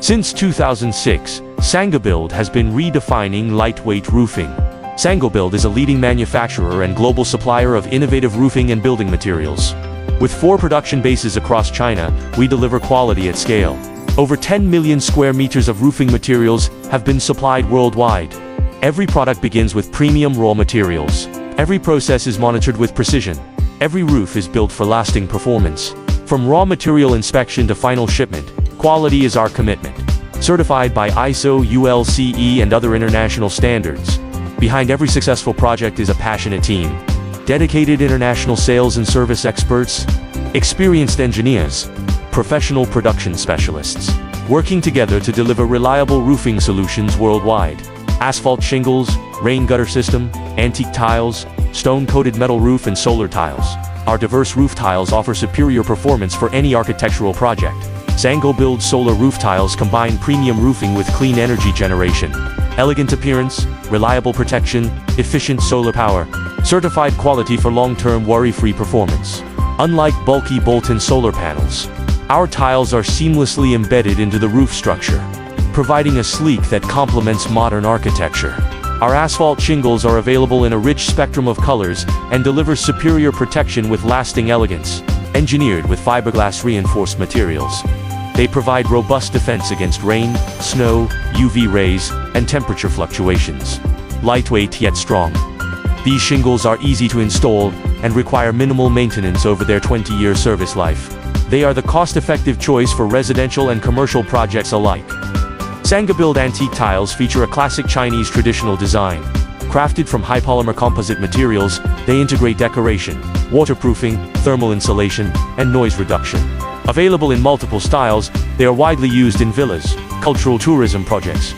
Since 2006, Sangobuild has been redefining lightweight roofing. Sangobuild is a leading manufacturer and global supplier of innovative roofing and building materials. With 4 production bases across China, we deliver quality at scale. Over 10 million square meters of roofing materials have been supplied worldwide. Every product begins with premium raw materials. Every process is monitored with precision. Every roof is built for lasting performance. From raw material inspection to final shipment, quality is our commitment. Certified by ISO, ULCE and other international standards. Behind every successful project is a passionate team. Dedicated international sales and service experts, experienced engineers, professional production specialists, working together to deliver reliable roofing solutions worldwide. Asphalt shingles, rain gutter system, antique tiles, stone-coated metal roof and solar tiles. Our diverse roof tiles offer superior performance for any architectural project. Sangobuild solar roof tiles combine premium roofing with clean energy generation. Elegant appearance, reliable protection, efficient solar power. Certified quality for long-term worry-free performance. Unlike bulky bolt-in solar panels, our tiles are seamlessly embedded into the roof structure, providing a sleek that complements modern architecture. Our asphalt shingles are available in a rich spectrum of colors and deliver superior protection with lasting elegance. Engineered with fiberglass reinforced materials, they provide robust defense against rain, snow, UV rays, and temperature fluctuations. Lightweight yet strong. These shingles are easy to install and require minimal maintenance over their 20-year service life. They are the cost-effective choice for residential and commercial projects alike. Sangobuild antique tiles feature a classic Chinese traditional design. Crafted from high polymer composite materials, they integrate decoration, waterproofing, thermal insulation, and noise reduction. Available in multiple styles, they are widely used in villas, cultural tourism projects,